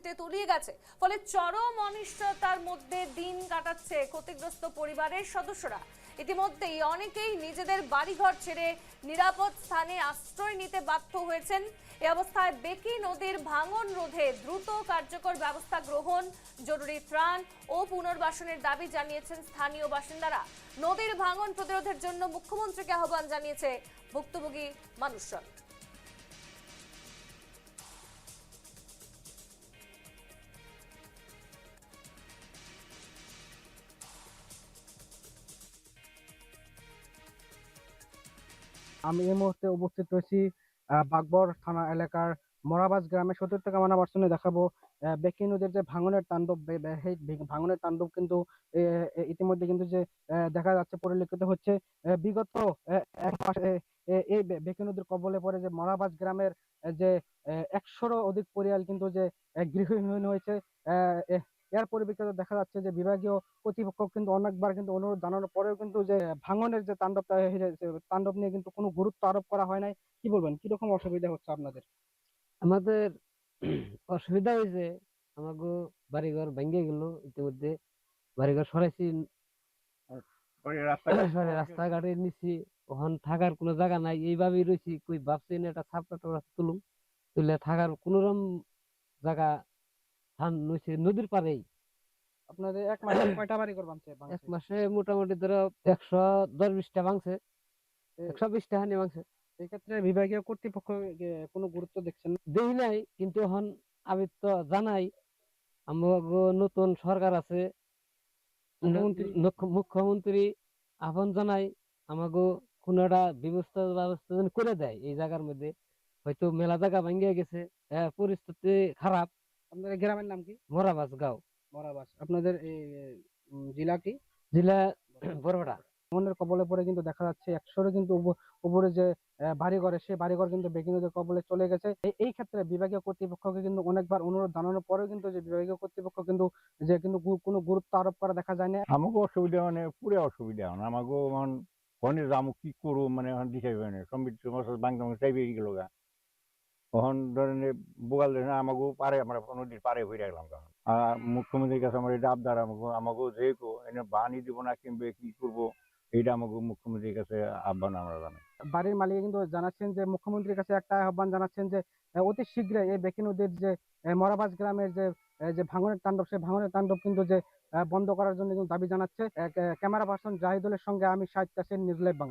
কেটে তলিয়ে গেছে। ফলে চরম অনিশ্চয়তার মধ্যে দিন কাটাচ্ছে ক্ষতিগ্রস্ত পরিবারের সদস্যরা। ইতিমধ্যেই অনেকেই নিজেদের বাড়িঘর ছেড়ে নিরাপদ স্থানে আশ্রয় নিতে বাধ্য হয়েছেন। এ অবস্থায় বেকি নদীর ভাঙন রোধে দ্রুত কার্যকর ব্যবস্থা গ্রহণ, জরুরি ত্রাণ ও পুনর্বাসনের দাবি জানিয়েছেন স্থানীয় বাসিন্দারা। নদীর ভাঙন প্রতিরোধের জন্য মুখ্যমন্ত্রীকে আহ্বান জানিয়েছে ভুক্তভোগী মানুষজন। আমি এই মুহূর্তে উপস্থিত রয়েছি বাগবর থানা এলাকার মরাবাজ গ্রামে। ৭০ থেকে মানা পার্সনে দেখাবো বেকি নদীর যে ভাঙনের তাণ্ডব, সেই ভাঙনের তাণ্ডব কিন্তু ইতিমধ্যে কিন্তু যে দেখা যাচ্ছে, পরিলক্ষিত হচ্ছে। বিগত ১ মাস এই বেকি নদীর কবলে পড়ে যে মরাবাজ গ্রামের যে ১০০রও অধিক পরিয়াল কিন্তু যে গৃহহীন হয়েছে। এর পরিপ্রেক্ষিতে দেখা যাচ্ছে যে বিভাগীয় কর্তৃপক্ষ কিন্তু অনেকবার কিন্তু অনুরোধ জানানোর পরেও কিন্তু যে ভাঙনের যে তাণ্ডবটা তাণ্ডব নিয়ে কিন্তু কোনো গুরুত্ব আরোপ করা হয় নাই। কি বলবেন, কিরকম অসুবিধা হচ্ছে আপনাদের? আমাদের অসুবিধা হয়েছে। আমাকে বাড়িঘর ভেঙে গেল ইতিমধ্যে। বাড়িঘর সরাইছি, রাস্তাঘাটে নিচ্ছি। ওখান থাকার কোনো জায়গা নাই, এইভাবেই রয়েছি। কই ভাবছি না একটা ছাপড়া টাপড়া তুলুম, তুলে থাকার কোনোরকম জায়গা ধান নইছে নদীর পাড়েই। আপনাদের ১ মাসে কয়টা বাড়ি ঘর ভাঙছে? ১ মাসে মোটামুটি ধরো ১১০-২০টা ভাঙছে, ১২০টা হানি ভাঙছে। এক্ষেত্রে বিভাগীয় কর্তৃপক্ষ কোনো গুরুত্ব দেখছেন না? দেখি নাই, কিন্তু এখন আমি তো জানাই, আমাকে নতুন সরকার আছে, মুখ্যমন্ত্রী আহ্বান জানাই আমাকে কোনো একটা ব্যবস্থা যেন করে দেয় এই জায়গার মধ্যে। হয়তো মেলা জায়গা ভাঙ্গিয়ে গেছে, পরিস্থিতি খারাপ। আপনাদের গ্রামের নাম কি? মরাবাস গাঁও, মরাবাস। আপনাদের এই জেলাটি? জেলা বরপেটা। ভাঙনের কবলে পড়ে কিন্তু দেখা যাচ্ছে ১০০রও কিন্তু উপরে যে বাড়িঘর, সেই বাড়িঘর কিন্তু বেকি নদীর কবলে চলে গেছে। এই ক্ষেত্রে বিভাগীয় কর্তৃপক্ষকে কিন্তু অনেকবার অনুরোধ জানানোর পরেও কিন্তু যে বিভাগীয় কর্তৃপক্ষ কিন্তু কোনো গুরুত্ব আরোপ করা দেখা যায় না। আমাকে অসুবিধা মানে পুরো অসুবিধা এখন আমাকে এখন ফোনে যাবো কি করবো মানে এখন দিশাই হয় না। সম্বিত বাংলা চাইবে গেল গা তখন ধরেন বোগাল ধরেন আমাকে পারে, আমরা নদীর পারে হয়ে রাখলাম। তখন আর মুখ্যমন্ত্রীর কাছে আমার এটা আবদার, আমাকে যে এনে বানি দিব না কিনবে কি করবো, এইটা আমাকে মুখ্যমন্ত্রীর কাছে আহ্বান আমরা জানাই। বাড়ির মালিক কিন্তু জানাচ্ছেন যে মুখ্যমন্ত্রীর কাছে একটা আহ্বান জানাচ্ছেন যে অতি শীঘ্রই এই বেকি নদীর যে মরাবাজ গ্রামের যে যে ভাঙনের তাণ্ডব, সেই ভাঙনের তাণ্ডব কিন্তু যে বন্ধ করার জন্য কিন্তু দাবি জানাচ্ছে। ক্যামেরা পার্সন জাহিদুলের সঙ্গে আমি শাহিদ কাসিম, নিউজ লাইভ বাংলা।